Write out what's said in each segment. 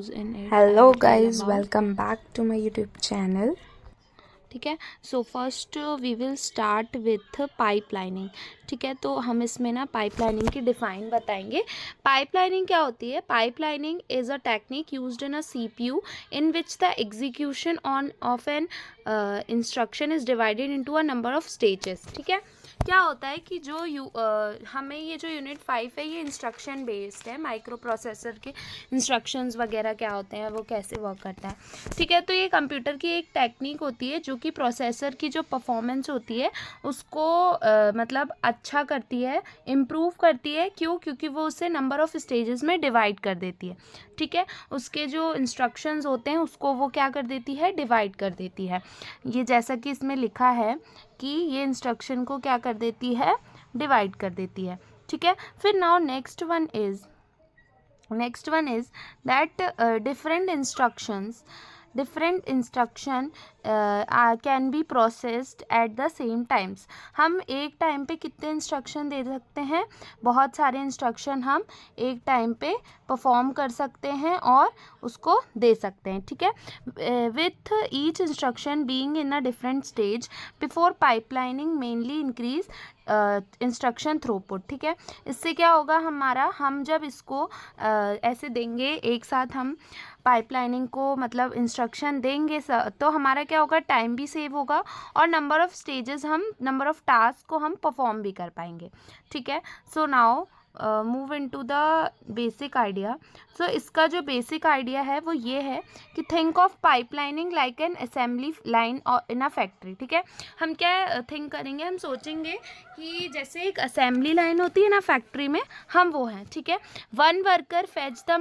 Use in it. Hello guys, welcome back to my YouTube channel. ठीक है, so first we will start with pipelining. ठीक है, तो हम इसमें ना पाइपलाइनिंग की डिफाइन बताएंगे। पाइपलाइनिंग क्या होती है? Pipelining is a technique used in a CPU in which the execution on off an instruction is divided into a number of stages. ठीक है, क्या होता है कि जो हमें ये जो यूनिट 5 है ये इंस्ट्रक्शन बेस्ड है। माइक्रो प्रोसेसर के इंस्ट्रक्शंस वगैरह क्या होते हैं, वो कैसे वर्क करता है। ठीक है, तो ये कंप्यूटर की एक टेक्निक होती है जो कि प्रोसेसर की जो परफॉर्मेंस होती है उसको मतलब अच्छा करती है, इम्प्रूव करती है। क्यों? क्योंकि वो उसे नंबर ऑफ स्टेजेस में डिवाइड कर देती है। ठीक है, उसके जो इंस्ट्रक्शंस होते हैं उसको वो क्या कर देती है? डिवाइड कर देती है। ये जैसा कि इसमें लिखा है कि ये इंस्ट्रक्शन को क्या कर देती है? डिवाइड कर देती है। ठीक है, फिर now next one is that different instruction can be processed at the same times। हम एक टाइम पे कितने इंस्ट्रक्शन दे सकते हैं? बहुत सारे इंस्ट्रक्शन हम एक टाइम पे परफॉर्म कर सकते हैं और उसको दे सकते हैं। ठीक है, with each instruction being in a different stage before pipelining mainly increase instruction throughput. ठीक है, इससे क्या होगा हमारा, हम जब इसको ऐसे देंगे एक साथ, हम पाइपलाइनिंग को मतलब इंस्ट्रक्शन देंगे तो हमारा क्या होगा? टाइम भी सेव होगा और नंबर ऑफ टास्क को हम परफॉर्म भी कर पाएंगे। ठीक है, so now move into the basic idea. So इसका जो बेसिक आइडिया है वो ये है कि think of pipelining like an assembly line और इन अ फैक्ट्री। ठीक है, हम क्या थिंक करेंगे? हम सोचेंगे कि जैसे एक असेंबली लाइन होती है ना फैक्ट्री में, हम वो हैं। ठीक है, one worker fetch the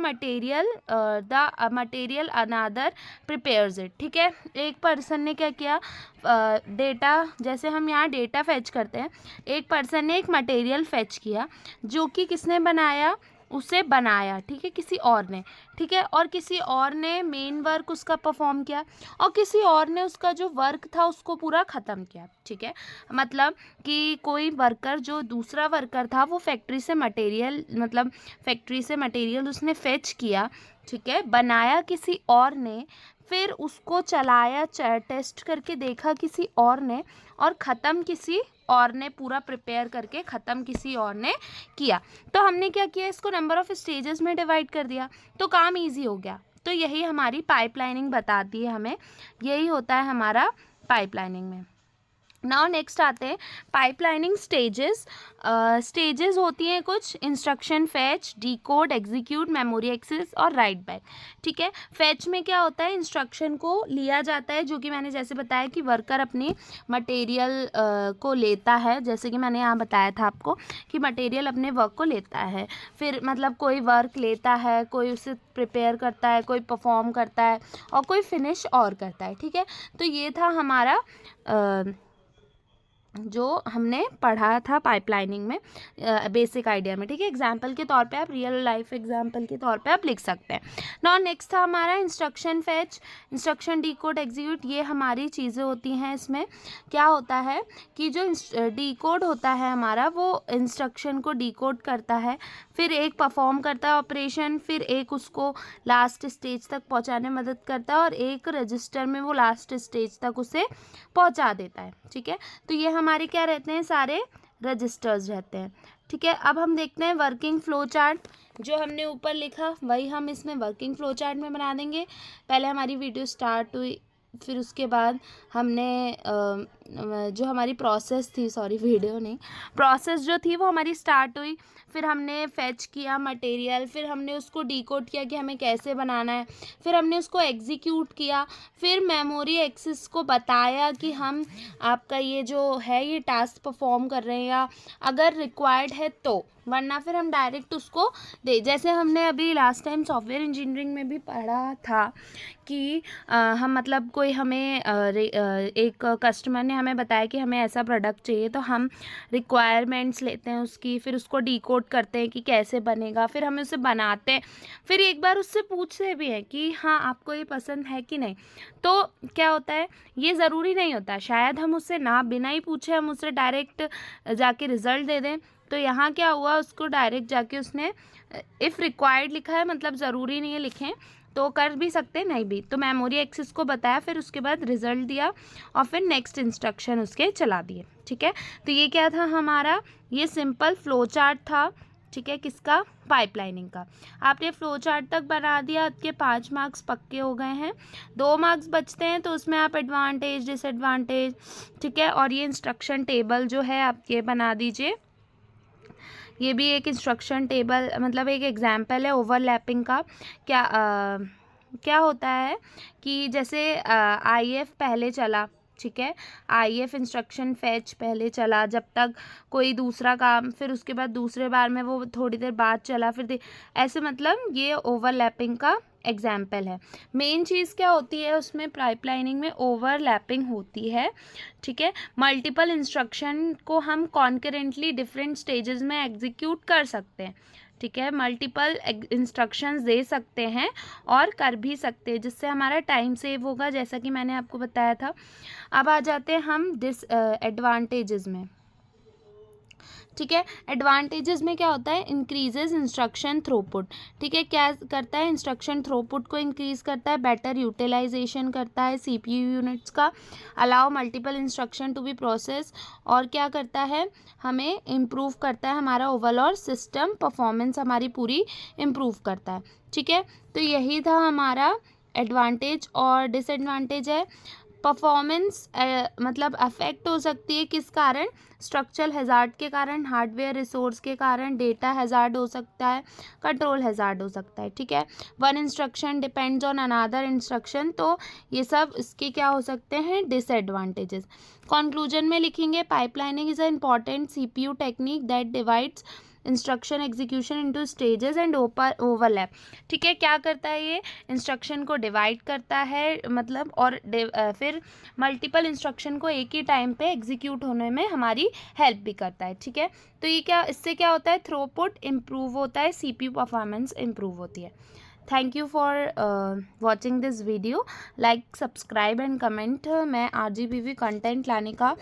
material another prepares it. ठीक है, एक पर्सन ने क्या किया? डेटा, जैसे हम यहाँ डेटा फेच करते हैं, एक पर्सन ने एक मटेरियल फेच किया जो कि किसने बनाया? उसे बनाया। ठीक है, किसी और ने। ठीक है, और किसी और ने मेन वर्क उसका परफॉर्म किया और किसी और ने उसका जो वर्क था उसको पूरा ख़त्म किया। ठीक है, मतलब कि कोई वर्कर, जो दूसरा वर्कर था, वो फैक्ट्री से मटेरियल उसने फेच किया। ठीक है, बनाया किसी और ने, फिर उसको चलाया, टेस्ट करके देखा किसी और ने, और ख़त्म किसी और ने, पूरा प्रिपेयर करके ख़त्म किसी और ने किया। तो हमने क्या किया? इसको नंबर ऑफ स्टेजेस में डिवाइड कर दिया तो काम इजी हो गया। तो यही हमारी पाइपलाइनिंग बताती है हमें, यही होता है हमारा पाइपलाइनिंग में। नाउ नेक्स्ट आते हैं पाइपलाइनिंग स्टेजेस। स्टेजेस होती हैं कुछ: instruction fetch, decode, execute, memory access और राइट बैक। ठीक है, फेच में क्या होता है? इंस्ट्रक्शन को लिया जाता है, जो कि मैंने जैसे बताया कि वर्कर अपनी मटेरियल को लेता है, जैसे कि मैंने यहाँ बताया था आपको कि मटेरियल अपने वर्क को लेता है। फिर मतलब कोई वर्क लेता है, कोई उसे प्रिपेयर करता है, कोई परफॉर्म करता है और कोई फिनिश और करता है। ठीक है, तो ये था हमारा जो हमने पढ़ा था पाइपलाइनिंग में बेसिक आइडिया में। ठीक है, एग्जाम्पल के तौर पे आप, रियल लाइफ एग्जाम्पल के तौर पे आप लिख सकते हैं। नाउ नेक्स्ट था हमारा instruction fetch, instruction decode, execute. ये हमारी चीज़ें होती हैं। इसमें क्या होता है कि जो डिकोड होता है हमारा, वो इंस्ट्रक्शन को डिकोड करता है, फिर एक परफॉर्म करता है ऑपरेशन, फिर एक उसको लास्ट स्टेज तक पहुँचाने में मदद करता है और एक रजिस्टर में वो लास्ट स्टेज तक उसे पहुँचा देता है। ठीक है, तो ये हमारे क्या रहते हैं? सारे रजिस्टर्स रहते हैं। ठीक है, अब हम देखते हैं वर्किंग फ्लो चार्ट। जो हमने ऊपर लिखा वही हम इसमें वर्किंग फ्लो चार्ट में बना देंगे। पहले हमारी वीडियो स्टार्ट हुई, फिर उसके बाद हमने जो हमारी प्रोसेस थी, सॉरी वीडियो नहीं, प्रोसेस जो थी वो हमारी स्टार्ट हुई। फिर हमने फेच किया मटेरियल, फिर हमने उसको डिकोड किया कि हमें कैसे बनाना है, फिर हमने उसको एग्जीक्यूट किया, फिर मेमोरी एक्सेस को बताया कि हम आपका ये जो है ये टास्क परफॉर्म कर रहे हैं या अगर रिक्वायर्ड है तो, वरना फिर हम डायरेक्ट उसको दे, जैसे हमने अभी लास्ट टाइम सॉफ्टवेयर इंजीनियरिंग में भी पढ़ा था कि हम मतलब कोई हमें एक कस्टमर ने हमें बताया कि हमें ऐसा प्रोडक्ट चाहिए, तो हम रिक्वायरमेंट्स लेते हैं उसकी, फिर उसको डिकोड करते हैं कि कैसे बनेगा, फिर हमें उसे बनाते हैं, फिर एक बार उससे पूछते भी हैं कि हाँ आपको ये पसंद है कि नहीं। तो क्या होता है, ये ज़रूरी नहीं होता, शायद हम उससे ना बिना ही पूछे हम उसे डायरेक्ट जाके रिज़ल्ट दे दें। तो यहाँ क्या हुआ, उसको डायरेक्ट जाके उसने इफ़ रिक्वायर्ड लिखा है, मतलब ज़रूरी नहीं है लिखें, तो कर भी सकते नहीं भी, तो मेमोरी एक्सेस को बताया, फिर उसके बाद रिजल्ट दिया और फिर नेक्स्ट इंस्ट्रक्शन उसके चला दिए। ठीक है, तो ये क्या था हमारा, ये सिंपल फ्लो चार्ट था। ठीक है, किसका, पाइपलाइनिंग का। आपने फ्लो चार्ट तक बना दिया, आपके 5 मार्क्स पक्के हो गए हैं। 2 मार्क्स बचते हैं, तो उसमें आप एडवांटेज डिसएडवांटेज, ठीक है, और ये इंस्ट्रक्शन टेबल जो है आप ये बना दीजिए। ये भी एक इंस्ट्रक्शन टेबल मतलब एक एग्जाम्पल है ओवरलैपिंग का। क्या होता है कि जैसे IF पहले चला, ठीक है, IF इंस्ट्रक्शन फैच पहले चला जब तक कोई दूसरा काम, फिर उसके बाद दूसरे बार में वो थोड़ी देर बाद चला, फिर ऐसे, मतलब ये ओवरलैपिंग का एग्जाम्पल है। मेन चीज़ क्या होती है उसमें, पाइपलाइनिंग में ओवरलैपिंग होती है। ठीक है, मल्टीपल इंस्ट्रक्शन को हम कॉन्करेंटली डिफरेंट स्टेजेस में एग्जीक्यूट कर सकते हैं। ठीक है, मल्टीपल इंस्ट्रक्शंस दे सकते हैं और कर भी सकते हैं, जिससे हमारा टाइम सेव होगा, जैसा कि मैंने आपको बताया था। अब आ जाते हैं हम एडवांटेजेस में। ठीक है, एडवांटेजेस में क्या होता है, इंक्रीजेज इंस्ट्रक्शन थ्रूपुट। ठीक है, क्या करता है, इंस्ट्रक्शन थ्रूपुट को इंक्रीज करता है, बेटर यूटिलाइजेशन करता है CPU यूनिट्स का, allow multiple instruction to be process, और क्या करता है, हमें इम्प्रूव करता है, हमारा ओवरऑल सिस्टम परफॉर्मेंस हमारी पूरी इम्प्रूव करता है। ठीक है, तो यही था हमारा एडवांटेज। और डिसएडवांटेज है, परफॉर्मेंस मतलब अफेक्ट हो सकती है, किस कारण, स्ट्रक्चरल हैज़ार्ड के कारण, हार्डवेयर रिसोर्स के कारण, डेटा हैज़ार्ड हो सकता है, कंट्रोल हैज़ार्ड हो सकता है। ठीक है, one instruction depends on another instruction, तो ये सब इसके क्या हो सकते हैं, डिसएडवांटेजेस। कंक्लूजन में लिखेंगे, pipelining is a important CPU technique that divides instruction execution into stages and overlap. ठीक है, क्या करता है ये, इंस्ट्रक्शन को डिवाइड करता है, मतलब, और फिर मल्टीपल इंस्ट्रक्शन को एक ही टाइम पे एग्जीक्यूट होने में हमारी हेल्प भी करता है। ठीक है, तो ये क्या, इससे क्या होता है, थ्रूपुट इम्प्रूव होता है, CPU परफॉर्मेंस इम्प्रूव होती है। Thank you for watching this video. Like, subscribe and comment. मैं RGBV कंटेंट लाने का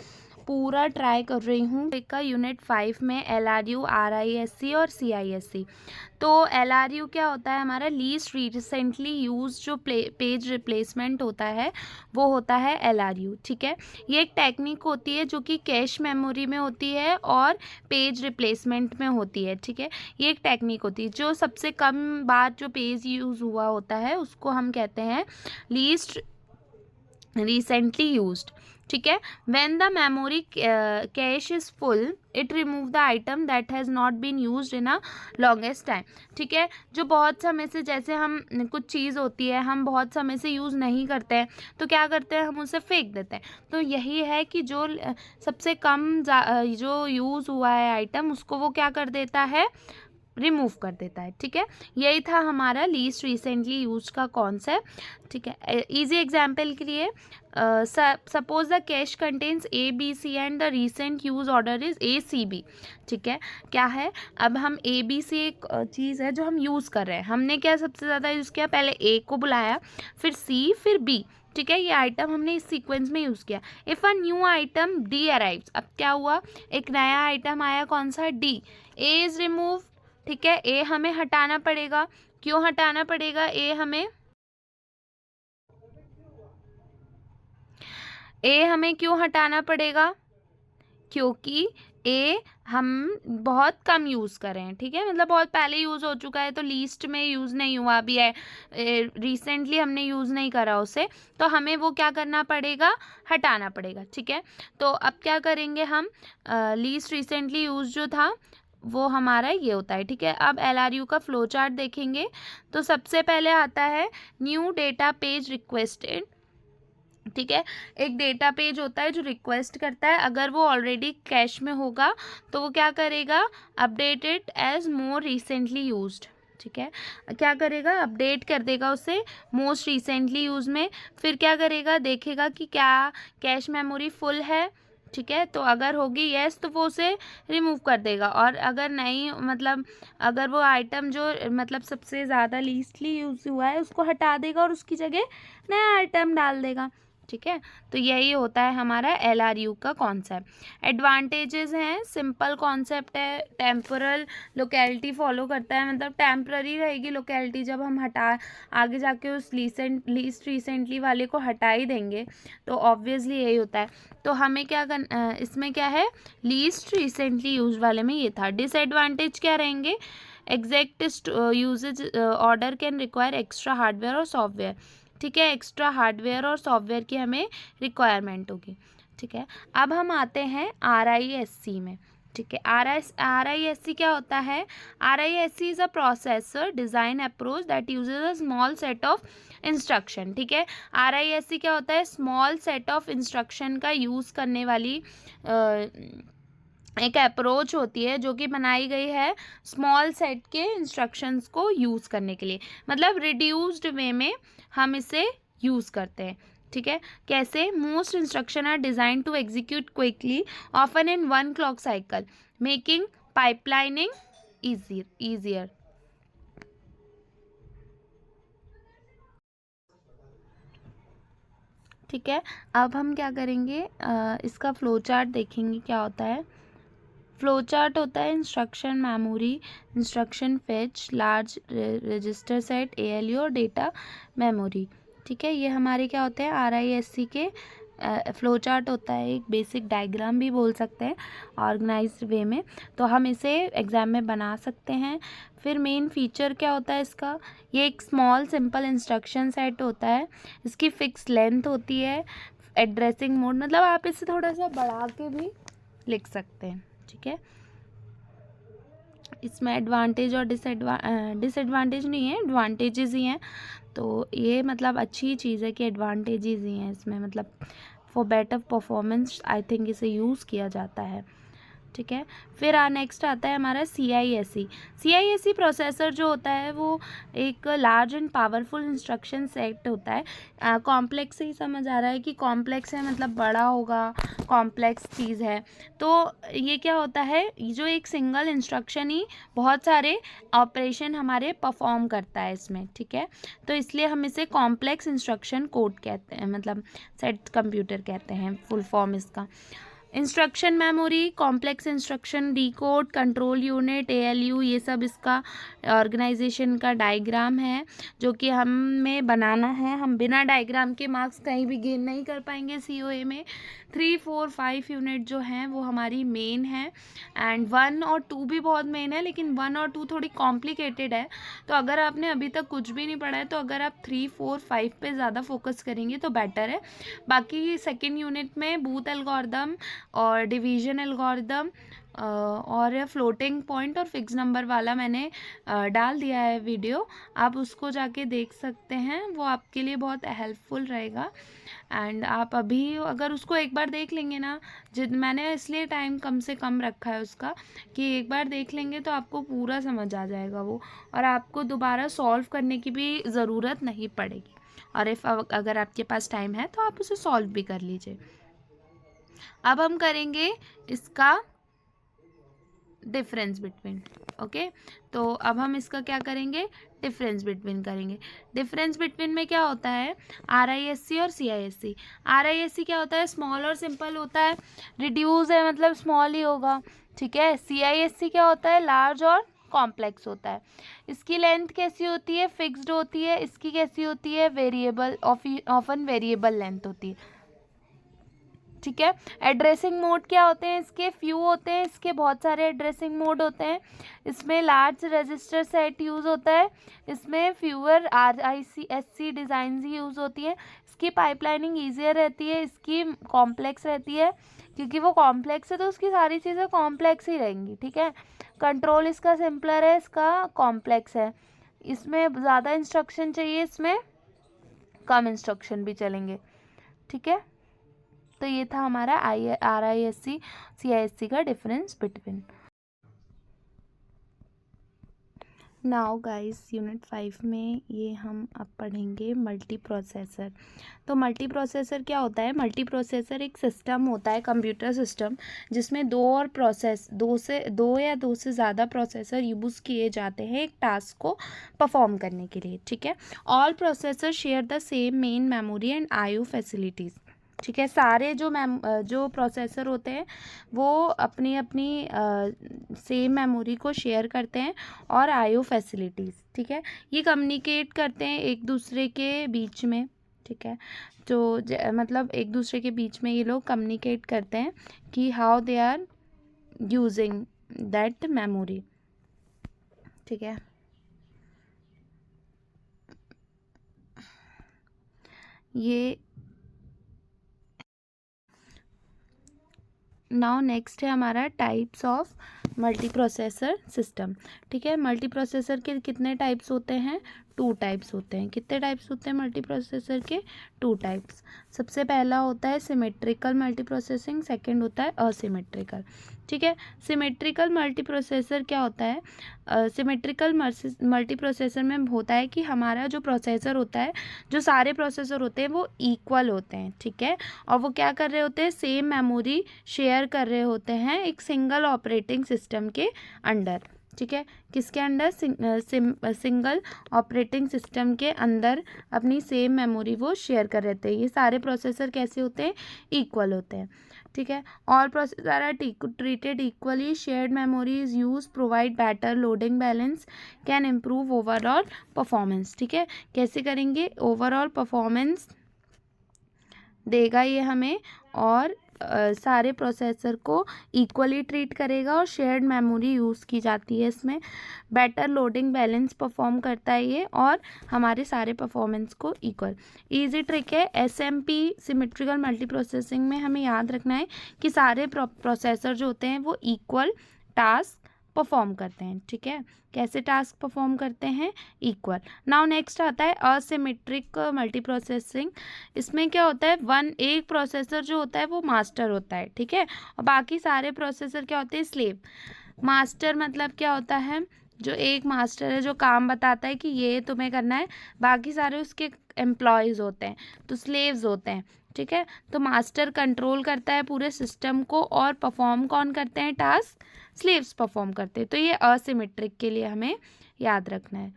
पूरा ट्राई कर रही हूँ। का यूनिट 5 में LRU, RISC और CISC। तो LRU क्या होता है, हमारा लीस्ट रिसेंटली यूज जो पेज रिप्लेसमेंट होता है वो होता है LRU। ठीक है, ये एक टेक्निक होती है जो कि कैश मेमोरी में होती है और पेज रिप्लेसमेंट में होती है। ठीक है, ये एक टेक्निक होती है, जो सबसे कम बार जो पेज यूज़ हुआ होता है उसको हम कहते हैं लीस्ट recently used. ठीक है, when the memory cache is full it remove the item that has not been used in a longest time. ठीक है, जो बहुत समय से, जैसे हम कुछ चीज़ होती है हम बहुत समय से यूज़ नहीं करते हैं, तो क्या करते हैं, हम उसे फेंक देते हैं। तो यही है कि जो सबसे कम जो यूज़ हुआ है आइटम, उसको वो क्या कर देता है, रिमूव कर देता है। ठीक है, यही था हमारा लीस्ट रिसेंटली यूज का कॉन्सेप्ट। ठीक है, इजी एग्जांपल के लिए, suppose the cash contains ABC and the recent use order is ACB। ठीक है, क्या है, अब हम ABC एक चीज़ है जो हम यूज़ कर रहे हैं, हमने क्या सबसे ज़्यादा यूज़ किया, पहले A को बुलाया, फिर C, फिर B। ठीक है, ये आइटम हमने इस सीक्वेंस में यूज़ किया। If a new item D arrives, अब क्या हुआ, एक नया आइटम आया, कौन सा, D। A is remove. ठीक है, A हमें हटाना पड़ेगा, क्यों हटाना पड़ेगा, A हमें क्यों हटाना पड़ेगा, क्योंकि A हम बहुत कम यूज़ कर रहे हैं। ठीक है, मतलब बहुत पहले यूज़ हो चुका है, तो लीस्ट में यूज़ नहीं हुआ अभी है, रिसेंटली हमने यूज़ नहीं करा उसे, तो हमें वो क्या करना पड़ेगा, हटाना पड़ेगा। ठीक है, तो अब क्या करेंगे हम, लीस्ट रिसेंटली यूज़ जो था वो हमारा ये होता है। ठीक है, अब LRU का फ्लो चार्ट देखेंगे, तो सबसे पहले आता है न्यू डेटा पेज रिक्वेस्टेड। ठीक है, एक डेटा पेज होता है जो रिक्वेस्ट करता है, अगर वो ऑलरेडी कैश में होगा तो वो क्या करेगा, updated as more recently used. ठीक है, क्या करेगा, अपडेट कर देगा उसे मोस्ट रिसेंटली यूज में, फिर क्या करेगा, देखेगा कि क्या कैश मेमोरी फुल है। ठीक है, तो अगर होगी येस तो वो उसे रिमूव कर देगा, और अगर नहीं, मतलब अगर वो आइटम जो मतलब सबसे ज़्यादा लीस्टली यूज़ हुआ है उसको हटा देगा और उसकी जगह नया आइटम डाल देगा। ठीक है। तो यही होता है हमारा LRU का कॉन्सेप्ट। एडवांटेजेस हैं, सिंपल कॉन्सेप्ट है, टेम्पोरल लोकेलिटी फॉलो करता है, मतलब टेम्पररी रहेगी लोकेलिटी, जब हम आगे जाके उस लीस्ट रिसेंटली वाले को हटा ही देंगे तो ऑब्वियसली यही होता है। तो हमें क्या इसमें क्या है, लीस्ट रिसेंटली यूज वाले में ये था। डिसएडवांटेज क्या रहेंगे, exact usage order can require extra hardware और सॉफ्टवेयर, ठीक है, एक्स्ट्रा हार्डवेयर और सॉफ्टवेयर की हमें रिक्वायरमेंट होगी, ठीक है। अब हम आते हैं RISC में, ठीक है। RISC क्या होता है, RISC is a processor design approach that usage a small set of instruction, ठीक है। RISC क्या होता है, स्मॉल सेट ऑफ इंस्ट्रक्शन का यूज़ करने वाली एक अप्रोच होती है जो कि बनाई गई है स्मॉल सेट के इंस्ट्रक्शंस को यूज़ करने के लिए, मतलब रिड्यूस्ड वे में हम इसे यूज़ करते हैं, ठीक है। कैसे, most instruction are design to execute quickly often in one clock cycle making pipelining easier. ठीक है। अब हम क्या करेंगे, इसका फ्लो चार्ट देखेंगे क्या होता है। फ्लो चार्ट होता है instruction memory, instruction fetch, large register set, ALU और डेटा मेमोरी, ठीक है। ये हमारे क्या होते हैं RISC के फ्लो चार्ट होता है, एक बेसिक डायग्राम भी बोल सकते हैं ऑर्गेनाइज्ड वे में, तो हम इसे एग्ज़ाम में बना सकते हैं। फिर मेन फीचर क्या होता है इसका, ये एक स्मॉल सिंपल इंस्ट्रक्शन सेट होता है, इसकी फिक्स लेंथ होती है, एड्रेसिंग मोड, मतलब आप इसे थोड़ा सा बढ़ा के भी लिख सकते हैं, ठीक है। इसमें एडवांटेज और डिसएडवांटेज नहीं है, एडवांटेजेस ही हैं, तो ये मतलब अच्छी चीज़ है कि एडवांटेजेस ही हैं इसमें, मतलब for better performance I think इसे यूज़ किया जाता है, ठीक है। फिर नेक्स्ट आता है हमारा CISC प्रोसेसर जो होता है वो एक large and powerful instruction set होता है। कॉम्प्लेक्स से ही समझ आ रहा है कि कॉम्प्लेक्स है मतलब बड़ा होगा, कॉम्प्लेक्स चीज़ है। तो ये क्या होता है, जो एक सिंगल इंस्ट्रक्शन ही बहुत सारे ऑपरेशन हमारे परफॉर्म करता है इसमें, ठीक है। तो इसलिए हम इसे कॉम्प्लेक्स इंस्ट्रक्शन कोड कहते हैं, मतलब सेट कंप्यूटर कहते हैं फुल फॉर्म इसका। Instruction memory, complex instruction decode, control unit, ALU, ये सब इसका ऑर्गेनाइजेशन का डायग्राम है जो कि हमें बनाना है। हम बिना डायग्राम के मार्क्स कहीं भी गेन नहीं कर पाएंगे COA में। 3, 4, 5 यूनिट जो हैं वो हमारी मेन है, एंड 1 और 2 भी बहुत मेन है, लेकिन 1 और 2 थोड़ी कॉम्प्लिकेटेड है। तो अगर आपने अभी तक कुछ भी नहीं पढ़ा है तो अगर आप 3, 4, 5 पे ज़्यादा फोकस करेंगे तो बेटर है। बाकी सेकेंड यूनिट में बूथ एल्गोरिदम और डिवीजन एल्गोरिदम और फ्लोटिंग पॉइंट और फिक्स नंबर वाला मैंने डाल दिया है वीडियो, आप उसको जाके देख सकते हैं, वो आपके लिए बहुत हेल्पफुल रहेगा। एंड आप अभी अगर उसको एक बार देख लेंगे ना, मैंने इसलिए टाइम कम से कम रखा है उसका कि एक बार देख लेंगे तो आपको पूरा समझ आ जाएगा वो, और आपको दोबारा सॉल्व करने की भी ज़रूरत नहीं पड़ेगी। और अगर आपके पास टाइम है तो आप उसे सॉल्व भी कर लीजिए। अब हम करेंगे इसका डिफरेंस बिटवीन, ओके। तो अब हम इसका क्या करेंगे, डिफरेंस बिटवीन करेंगे। डिफरेंस बिटवीन में क्या होता है, RISC और CISC। RISC क्या होता है, स्मॉल और सिंपल होता है, रिड्यूस है मतलब स्मॉल ही होगा, ठीक है। CISC क्या होता है, लार्ज और कॉम्प्लेक्स होता है। इसकी लेंथ कैसी होती है, फिक्स्ड होती है, इसकी कैसी होती है, वेरिएबल, ऑफन वेरिएबल लेंथ होती है, ठीक है। एड्रेसिंग मोड क्या होते हैं, इसके फ्यू होते हैं, इसके बहुत सारे एड्रेसिंग मोड होते हैं। इसमें लार्ज रजिस्टर सेट यूज़ होता है, इसमें फ्यूअर RISC डिज़ाइन ही यूज़ होती है। इसकी पाइपलाइनिंग ईजियर रहती है, इसकी कॉम्प्लेक्स रहती है, क्योंकि वो कॉम्प्लेक्स है तो उसकी सारी चीज़ें कॉम्प्लेक्स ही रहेंगी, ठीक है। कंट्रोल इसका सिंपलर है, इसका कॉम्प्लेक्स है। इसमें ज़्यादा इंस्ट्रक्शन चाहिए, इसमें कम इंस्ट्रक्शन भी चलेंगे, ठीक है। तो ये था हमारा RISC CISC का difference between. Now guys unit 5 में ये हम अब पढ़ेंगे मल्टी प्रोसेसर। तो मल्टी प्रोसेसर क्या होता है? मल्टी प्रोसेसर एक सिस्टम होता है, कंप्यूटर सिस्टम, जिसमें दो या दो से ज़्यादा प्रोसेसर यूज़ किए जाते हैं एक टास्क को परफॉर्म करने के लिए, ठीक है। All processor share the same main memory and IO facilities, ठीक है। सारे जो प्रोसेसर होते हैं वो अपनी अपनी सेम मेमोरी को शेयर करते हैं और आईओ फैसिलिटीज़, ठीक है। ये कम्युनिकेट करते हैं एक दूसरे के बीच में, ठीक है। तो मतलब एक दूसरे के बीच में ये लोग कम्युनिकेट करते हैं कि how they are using that memory, ठीक है। ये नाउ नेक्स्ट है हमारा types of multi processor system, ठीक है। मल्टी प्रोसेसर के कितने टाइप्स होते हैं? 2 टाइप्स होते हैं। कितने टाइप्स होते हैं मल्टी प्रोसेसर के? 2 टाइप्स। सबसे पहला होता है सिमेट्रिकल मल्टी प्रोसेसिंग, सेकेंड होता है असिमेट्रिकल, ठीक है। सिमेट्रिकल मल्टी प्रोसेसर क्या होता है? सिमेट्रिकल मल्टी प्रोसेसर में होता है कि हमारा जो प्रोसेसर होता है, जो सारे प्रोसेसर होते हैं वो इक्वल होते हैं, ठीक है। और वो क्या कर रहे होते हैं? सेम मेमोरी शेयर कर रहे होते हैं एक सिंगल ऑपरेटिंग सिस्टम के अंडर, ठीक है। किसके अंडर? सिंगल ऑपरेटिंग सिस्टम के अंदर अपनी सेम मेमोरी वो शेयर कर रहे थे। ये सारे प्रोसेसर कैसे होते हैं? इक्वल होते हैं, ठीक है। All processor are treated equally, shared memory is use, provide better loading balance, can improve overall performance, ठीक है। कैसे करेंगे? ओवरऑल परफॉर्मेंस देगा ये हमें, और सारे प्रोसेसर को इक्वली ट्रीट करेगा, और शेयर्ड मेमोरी यूज़ की जाती है इसमें। बेटर लोडिंग बैलेंस परफॉर्म करता है ये, और हमारे सारे परफॉर्मेंस को इक्वल। इजी ट्रिक है, एसएमपी सिमेट्रिकल मल्टी प्रोसेसिंग में हमें याद रखना है कि सारे प्रोसेसर जो होते हैं वो इक्वल टास्क परफॉर्म करते हैं, ठीक है। कैसे टास्क परफॉर्म करते हैं? इक्वल। नाउ नेक्स्ट आता है असिमेट्रिक मल्टी प्रोसेसिंग। इसमें क्या होता है? एक प्रोसेसर जो होता है वो मास्टर होता है, ठीक है, और बाकी सारे प्रोसेसर क्या होते हैं? स्लेव। मास्टर मतलब क्या होता है? जो एक मास्टर है जो काम बताता है कि ये तुम्हें करना है, बाकी सारे उसके एम्प्लॉयज़ होते हैं, तो स्लेव्स होते हैं, ठीक है। तो मास्टर कंट्रोल करता है पूरे सिस्टम को, और परफॉर्म कौन करते हैं टास्क? स्लेव्स परफॉर्म करते हैं। तो ये असिमेट्रिक के लिए हमें याद रखना है।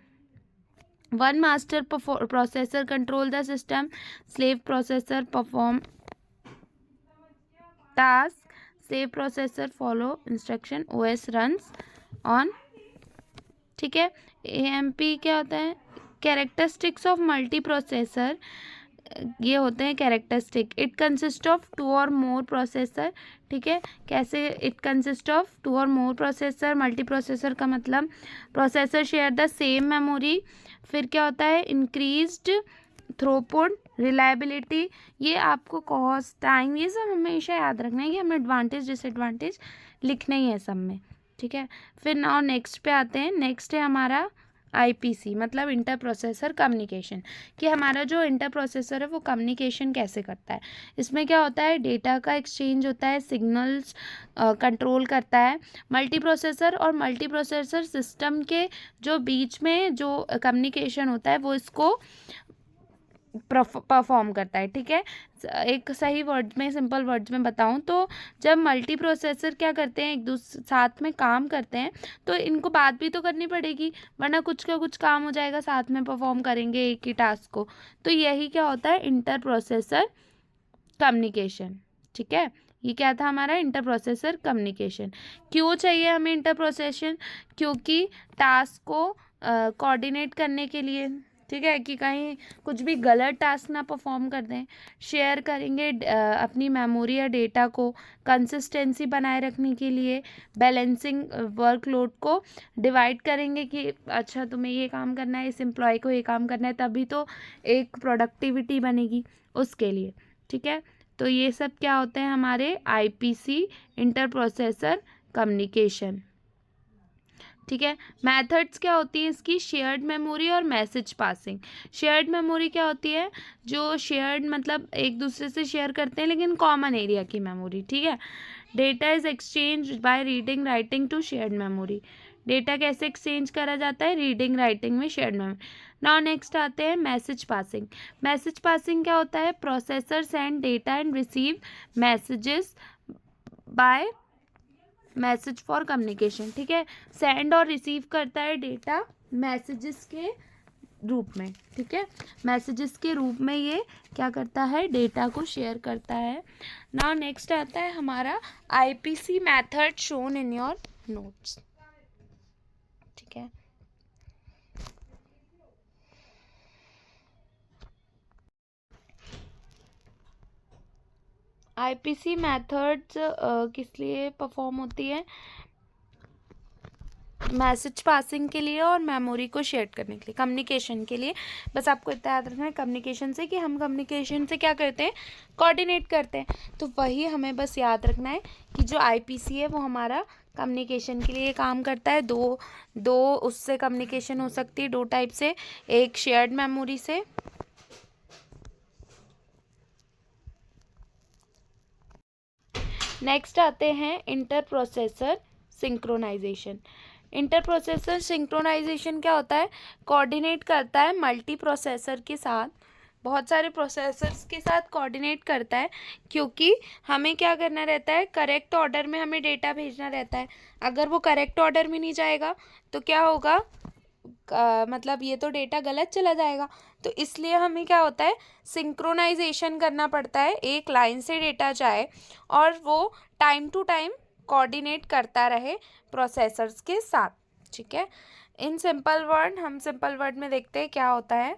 One master processor control the system, slave processor perform task, slave processor follow instruction, OS runs on, ठीक है। एएमपी क्या होता है? कैरेक्टरिस्टिक्स ऑफ मल्टी प्रोसेसर, ये होते हैं कैरेक्टरिस्टिक। इट कंसिस्ट ऑफ 2 और मोर प्रोसेसर, ठीक है। कैसे? इट कंसिस्ट ऑफ 2 और मोर प्रोसेसर। मल्टी प्रोसेसर का मतलब processor share the same memory. फिर क्या होता है? इंक्रीज्ड थ्रूपुट, रिलायबिलिटी, ये आपको कॉस्ट, टाइम, ये सब हमेशा याद रखना है कि हमें एडवांटेज डिसएडवांटेज लिखना ही है सब में, ठीक है। फिर नाउ नेक्स्ट पे आते हैं। नेक्स्ट है हमारा आईपीसी, मतलब इंटर प्रोसेसर कम्युनिकेशन, कि हमारा जो इंटर प्रोसेसर है वो कम्युनिकेशन कैसे करता है। इसमें क्या होता है? डेटा का एक्सचेंज होता है, सिग्नल्स कंट्रोल करता है। मल्टी प्रोसेसर और मल्टी प्रोसेसर सिस्टम के जो बीच में जो कम्युनिकेशन होता है वो इसको परफॉर्म करता है, ठीक है। एक सही वर्ड में, सिंपल वर्ड्स में बताऊं तो जब मल्टी प्रोसेसर क्या करते हैं, एक दूसरे साथ में काम करते हैं, तो इनको बात भी तो करनी पड़ेगी, वरना कुछ का कुछ काम हो जाएगा, साथ में परफॉर्म करेंगे एक ही टास्क को। तो यही क्या होता है? इंटर प्रोसेसर कम्युनिकेशन, ठीक है। ये क्या था हमारा? Inter processor communication. क्यों चाहिए हमें इंटर प्रोसेसन? क्योंकि टास्क को कोऑर्डिनेट करने के लिए, ठीक है, कि कहीं कुछ भी गलत टास्क ना परफॉर्म कर दें। शेयर करेंगे अपनी मेमोरी या डेटा को, कंसिस्टेंसी बनाए रखने के लिए, बैलेंसिंग वर्कलोड को डिवाइड करेंगे कि अच्छा तुम्हें ये काम करना है, इस एम्प्लॉय को ये काम करना है, तभी तो एक प्रोडक्टिविटी बनेगी उसके लिए, ठीक है। तो ये सब क्या होते हैं? हमारे आईपीसी, इंटर प्रोसेसर कम्युनिकेशन, ठीक है। मेथड्स क्या होती है इसकी? शेयर्ड मेमोरी और मैसेज पासिंग। शेयर्ड मेमोरी क्या होती है? जो शेयर्ड मतलब एक दूसरे से शेयर करते हैं लेकिन कॉमन एरिया की मेमोरी, ठीक है। Data is exchange by reading writing to shared memory, data कैसे एक्सचेंज करा जाता है, रीडिंग राइटिंग में, शेयर्ड मेमोरी। नाउ नेक्स्ट आते हैं मैसेज पासिंग। मैसेज पासिंग क्या होता है, processor send data and receive messages by message for communication. ठीक है, सेंड और रिसीव करता है डेटा मैसेजेस के रूप में। ठीक है, मैसेजेस के रूप में ये क्या करता है, डेटा को शेयर करता है। नाउ नेक्स्ट आता है हमारा IPC method shown in your notes. ठीक है, आईपीसी मेथड्स किस लिए परफॉर्म होती है, मैसेज पासिंग के लिए और मेमोरी को शेयर करने के लिए, कम्युनिकेशन के लिए। बस आपको इतना याद रखना है कम्युनिकेशन से, कि हम कम्युनिकेशन से क्या करते हैं, कोऑर्डिनेट करते हैं। तो वही हमें बस याद रखना है कि जो आईपीसी है वो हमारा कम्युनिकेशन के लिए काम करता है। दो उससे कम्युनिकेशन हो सकती है, 2 टाइप से, एक शेयर्ड मेमोरी से, नेक्स्ट आते हैं inter processor synchronization. Inter processor synchronization क्या होता है, कोऑर्डिनेट करता है मल्टी प्रोसेसर के साथ, बहुत सारे प्रोसेसर्स के साथ कोऑर्डिनेट करता है, क्योंकि हमें क्या करना रहता है, करेक्ट ऑर्डर में हमें डेटा भेजना रहता है। अगर वो करेक्ट ऑर्डर में नहीं जाएगा तो क्या होगा, मतलब ये तो डेटा गलत चला जाएगा। तो इसलिए हमें क्या होता है, सिंक्रोनाइजेशन करना पड़ता है, एक लाइन से डेटा जाए और वो टाइम टू टाइम कोऑर्डिनेट करता रहे प्रोसेसर्स के साथ। ठीक है, इन सिंपल वर्ड, हम सिंपल वर्ड में देखते हैं क्या होता है,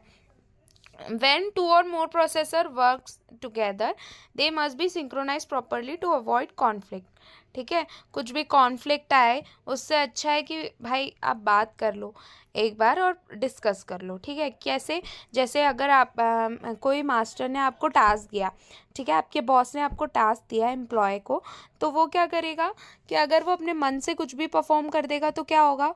when 2 or more processor works together they must be synchronized properly to avoid conflict। ठीक है, कुछ भी कॉन्फ्लिक्ट आए उससे अच्छा है कि भाई आप बात कर लो एक बार और डिस्कस कर लो। ठीक है, कैसे, जैसे अगर आप कोई मास्टर ने आपको टास्क दिया, ठीक है, आपके बॉस ने आपको टास्क दिया एम्प्लॉय को, तो वो क्या करेगा कि अगर वो अपने मन से कुछ भी परफॉर्म कर देगा तो क्या होगा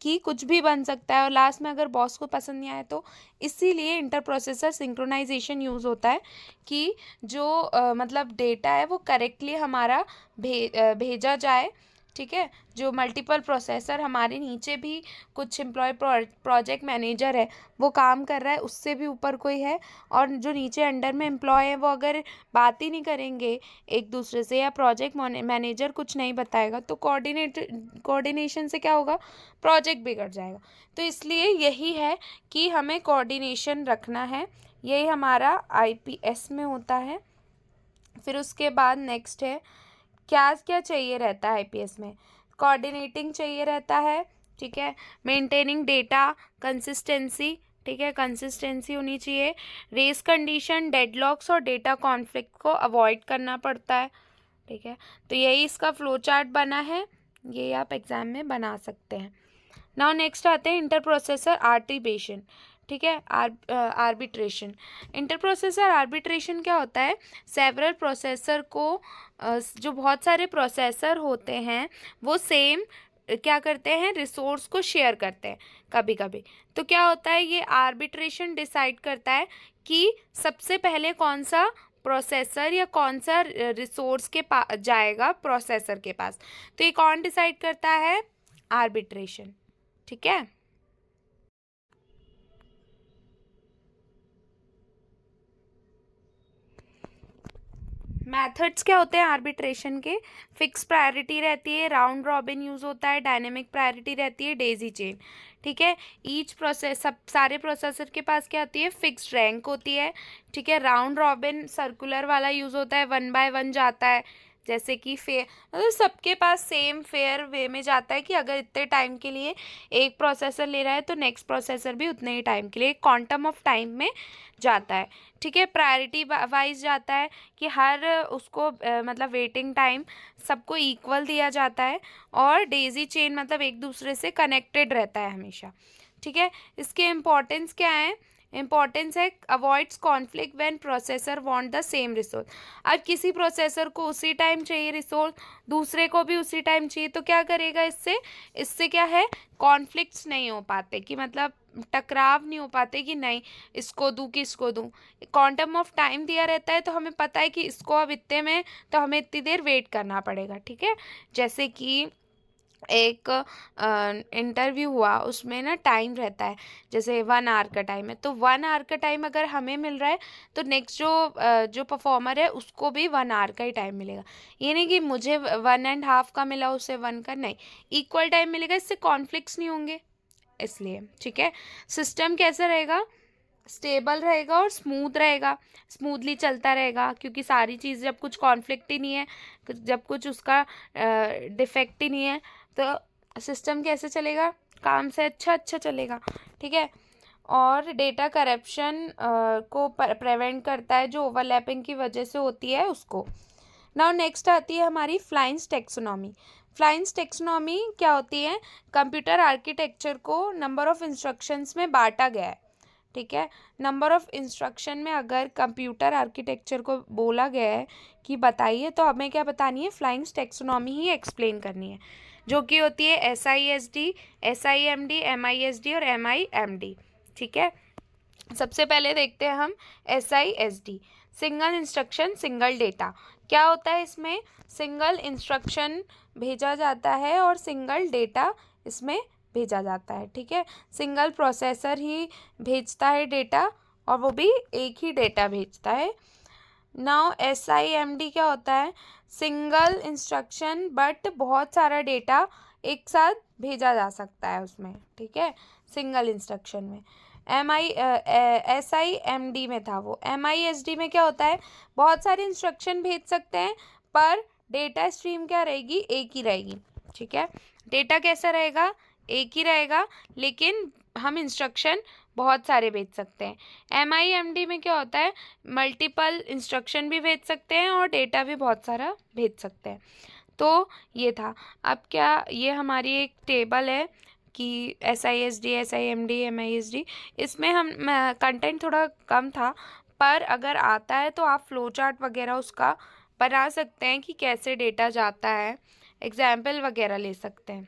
कि कुछ भी बन सकता है और लास्ट में अगर बॉस को पसंद नहीं आए तो। इसीलिए इंटर प्रोसेसर सिंक्रोनाइजेशन यूज़ होता है कि जो मतलब डेटा है वो करेक्टली हमारा भेजा जाए। ठीक है, जो मल्टीपल प्रोसेसर हमारे नीचे भी कुछ एम्प्लॉय प्रोजेक्ट मैनेजर है वो काम कर रहा है, उससे भी ऊपर कोई है, और जो नीचे अंडर में एम्प्लॉय है वो अगर बात ही नहीं करेंगे एक दूसरे से, या प्रोजेक्ट मैनेजर कुछ नहीं बताएगा, तो कोऑर्डिनेशन से क्या होगा, प्रोजेक्ट बिगड़ जाएगा। तो इसलिए यही है कि हमें कोऑर्डिनेशन रखना है, यही हमारा आईपीएस में होता है। फिर उसके बाद नेक्स्ट है, क्या क्या चाहिए रहता है आईपीएस में, कोऑर्डिनेटिंग चाहिए रहता है। ठीक है, मेंटेनिंग डेटा कंसिस्टेंसी, ठीक है, कंसिस्टेंसी होनी चाहिए, रेस कंडीशन, डेडलॉक्स और डेटा कॉन्फ्लिक्ट को अवॉइड करना पड़ता है। ठीक है, तो यही इसका फ्लो चार्ट बना है, ये आप एग्जाम में बना सकते हैं। नाउ नेक्स्ट आते हैं इंटर प्रोसेसर आर्बिट्रेशन। ठीक है, आर्बिट्रेशन, इंटर प्रोसेसर आर्बिट्रेशन क्या होता है, सेवरल प्रोसेसर को जो बहुत सारे प्रोसेसर होते हैं वो सेम क्या करते हैं, रिसोर्स को शेयर करते हैं कभी कभी। तो क्या होता है, ये आर्बिट्रेशन डिसाइड करता है कि सबसे पहले कौन सा प्रोसेसर या कौन सा रिसोर्स के पास जाएगा प्रोसेसर के पास। तो ये कौन डिसाइड करता है, आर्बिट्रेशन। ठीक है, मेथड्स क्या होते हैं आर्बिट्रेशन के, फिक्स प्रायोरिटी रहती है, राउंड रॉबिन यूज़ होता है, डायनेमिक प्रायोरिटी रहती है, डेजी चेन। ठीक है, ईच प्रोसेस, सब सारे प्रोसेसर के पास क्या होती है, फिक्स्ड रैंक होती है। ठीक है, राउंड रॉबिन सर्कुलर वाला यूज़ होता है, 1 बाय 1 जाता है, जैसे कि फेयर, मतलब सबके पास सेम फेयर वे में जाता है कि अगर इतने टाइम के लिए एक प्रोसेसर ले रहा है तो नेक्स्ट प्रोसेसर भी उतने ही टाइम के लिए, क्वांटम ऑफ टाइम में जाता है। ठीक है, प्रायोरिटी वाइज जाता है कि हर उसको मतलब वेटिंग टाइम सबको इक्वल दिया जाता है, और डेजी चेन मतलब एक दूसरे से कनेक्टेड रहता है हमेशा। ठीक है, इसके इम्पोर्टेंस क्या है, इम्पॉर्टेंस है, avoids conflict when processor want the same resource. अब किसी प्रोसेसर को उसी टाइम चाहिए रिसोर्स, दूसरे को भी उसी टाइम चाहिए, तो क्या करेगा, इससे इससे क्या है, कॉन्फ्लिक्ट्स नहीं हो पाते, कि मतलब टकराव नहीं हो पाते कि नहीं इसको दूँ कि इसको दूँ। क्वांटम ऑफ टाइम दिया रहता है तो हमें पता है कि इसको अब इतने में, तो हमें इतनी देर वेट करना पड़ेगा। ठीक है, जैसे कि एक इंटरव्यू हुआ, उसमें ना टाइम रहता है, जैसे 1 आवर का टाइम है, तो 1 आवर का टाइम अगर हमें मिल रहा है तो नेक्स्ट जो परफॉर्मर है उसको भी 1 आवर का ही टाइम मिलेगा। ये नहीं कि मुझे 1.5 का मिला उसे 1 का, नहीं, इक्वल टाइम मिलेगा, इससे कॉन्फ्लिक्ट्स नहीं होंगे इसलिए। ठीक है, सिस्टम कैसा रहेगा, स्टेबल रहेगा और स्मूथ रहेगा, स्मूथली चलता रहेगा, क्योंकि सारी चीज़ जब कुछ कॉन्फ्लिक्ट ही नहीं है, जब कुछ उसका डिफेक्ट ही नहीं है, तो सिस्टम कैसे चलेगा, काम से अच्छा चलेगा। ठीक है, और डेटा करप्शन को प्रिवेंट करता है, जो ओवरलैपिंग की वजह से होती है उसको। नाउ नेक्स्ट आती है हमारी फ्लाइंस टेक्सोनॉमी। फ्लाइंस टेक्सोनॉमी क्या होती है, कंप्यूटर आर्किटेक्चर को नंबर ऑफ इंस्ट्रक्शंस में बांटा गया है। ठीक है, नंबर ऑफ इंस्ट्रक्शन में अगर कंप्यूटर आर्किटेक्चर को बोला गया है कि बताइए, तो हमें क्या बतानी है, फ्लाइंग्स टेक्सोनॉमी ही एक्सप्लेन करनी है, जो कि होती है SISD, SIMD, MISD और MIMD। ठीक है, सबसे पहले देखते हैं हम SISD, single instruction single data. क्या होता है इसमें, सिंगल इंस्ट्रक्शन भेजा जाता है और सिंगल डेटा इसमें भेजा जाता है। ठीक है, सिंगल प्रोसेसर ही भेजता है डेटा, और वो भी एक ही डेटा भेजता है। नाउ SIMD क्या होता है, सिंगल इंस्ट्रक्शन बट बहुत सारा डेटा एक साथ भेजा जा सकता है उसमें। ठीक है, सिंगल इंस्ट्रक्शन में। SIMD में था वो। MISD में क्या होता है, बहुत सारे इंस्ट्रक्शन भेज सकते हैं पर डेटा स्ट्रीम क्या रहेगी, एक ही रहेगी। ठीक है, डेटा कैसा रहेगा, एक ही रहेगा, लेकिन हम इंस्ट्रक्शन बहुत सारे भेज सकते हैं। MIMD में क्या होता है, मल्टीपल इंस्ट्रक्शन भी भेज सकते हैं और डेटा भी बहुत सारा भेज सकते हैं। तो ये था। अब क्या, ये हमारी एक टेबल है कि SISD, SIMD, MISD, इसमें हम कंटेंट थोड़ा कम था, पर अगर आता है तो आप फ्लो चार्ट वगैरह उसका बना सकते हैं कि कैसे डेटा जाता है, एग्जाम्पल वगैरह ले सकते हैं।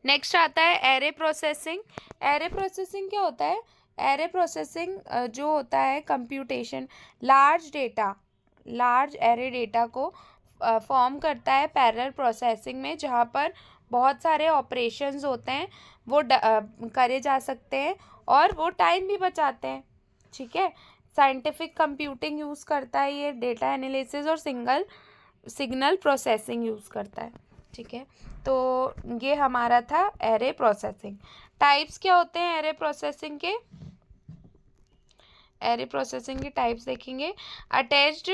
नेक्स्ट आता है एरे प्रोसेसिंग। एरे प्रोसेसिंग क्या होता है, एरे प्रोसेसिंग जो होता है कंप्यूटेशन, लार्ज एरे डेटा को फॉर्म करता है पैरेलल प्रोसेसिंग में, जहाँ पर बहुत सारे ऑपरेशंस होते हैं वो करे जा सकते हैं और वो टाइम भी बचाते हैं। ठीक है, साइंटिफिक कंप्यूटिंग यूज़ करता है ये, डेटा एनालिसिस और सिग्नल प्रोसेसिंग यूज़ करता है। ठीक है, तो ये हमारा था एरे प्रोसेसिंग। टाइप्स क्या होते हैं एरे प्रोसेसिंग के, एरे प्रोसेसिंग के टाइप्स देखेंगे। अटैच्ड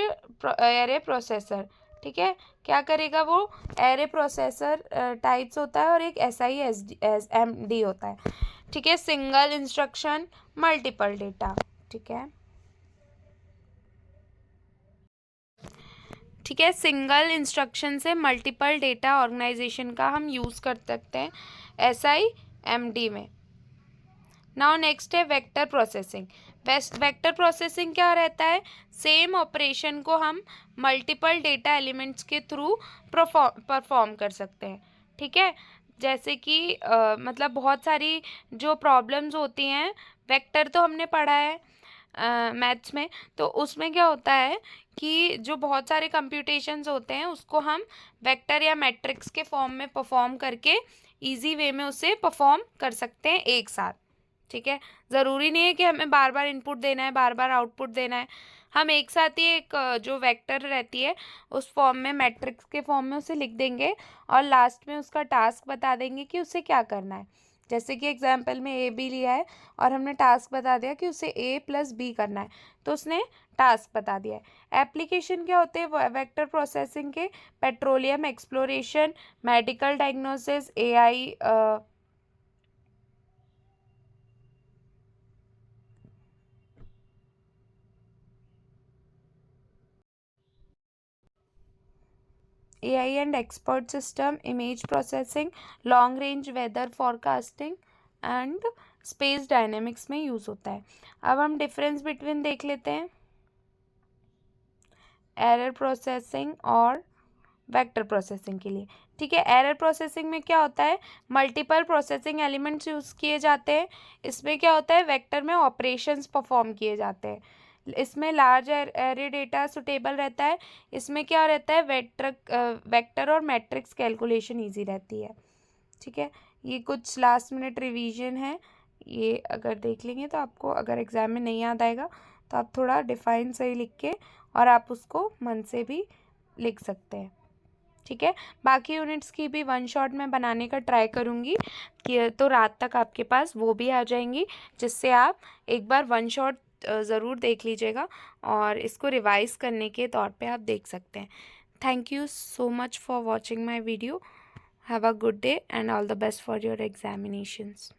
एरे प्रोसेसर, ठीक है, क्या करेगा वो, एरे प्रोसेसर टाइप्स होता है, और एक SIMD होता है। ठीक है, सिंगल इंस्ट्रक्शन मल्टीपल डेटा। ठीक है, ठीक है, सिंगल इंस्ट्रक्शन से मल्टीपल डेटा ऑर्गेनाइजेशन का हम यूज़ कर सकते हैं SIMD में। नाउ नेक्स्ट है वेक्टर प्रोसेसिंग। वेक्टर प्रोसेसिंग क्या रहता है, सेम ऑपरेशन को हम मल्टीपल डेटा एलिमेंट्स के थ्रू परफॉर्म कर सकते हैं। ठीक है, जैसे कि मतलब बहुत सारी जो प्रॉब्लम्स होती हैं, वेक्टर तो हमने पढ़ा है मैथ्स में, तो उसमें क्या होता है कि जो बहुत सारे कंप्यूटेशंस होते हैं उसको हम वेक्टर या मैट्रिक्स के फॉर्म में परफॉर्म करके इजी वे में उसे परफॉर्म कर सकते हैं एक साथ। ठीक है, ज़रूरी नहीं है कि हमें बार बार इनपुट देना है, बार बार आउटपुट देना है, हम एक साथ ही एक जो वेक्टर रहती है उस फॉर्म में, मैट्रिक्स के फॉर्म में उसे लिख देंगे और लास्ट में उसका टास्क बता देंगे कि उसे क्या करना है। जैसे कि एग्जाम्पल में AB लिया है और हमने टास्क बता दिया कि उसे A+B करना है, तो उसने टास्क बता दिया है। एप्लीकेशन क्या होते हैं वेक्टर प्रोसेसिंग के, petroleum exploration, medical diagnosis, AI and expert system, image processing, long range weather forecasting and space dynamics में यूज़ होता है। अब हम डिफरेंस बिटवीन देख लेते हैं एरर प्रोसेसिंग और वेक्टर प्रोसेसिंग के लिए। ठीक है, एरर प्रोसेसिंग में क्या होता है, मल्टीपल प्रोसेसिंग एलिमेंट्स यूज़ किए जाते हैं। इसमें क्या होता है, वेक्टर में ऑपरेशंस परफॉर्म किए जाते हैं। इसमें लार्ज एरे डेटा सुटेबल रहता है। इसमें क्या रहता है, वेक्टर और मैट्रिक्स कैलकुलेशन ईजी रहती है। ठीक है, ये कुछ लास्ट मिनट रिवीजन है, ये अगर देख लेंगे तो आपको, अगर एग्ज़ाम में नहीं याद आएगा तो आप थोड़ा डिफाइन सही लिख के और आप उसको मन से भी लिख सकते हैं। ठीक है, बाकी यूनिट्स की भी वन शॉट में बनाने का ट्राई करूँगी कि तो रात तक आपके पास वो भी आ जाएंगी, जिससे आप एक बार वन शॉट ज़रूर देख लीजिएगा और इसको रिवाइज करने के तौर पे आप देख सकते हैं। Thank you so much for watching my video. Have a good day and all the best for your examinations.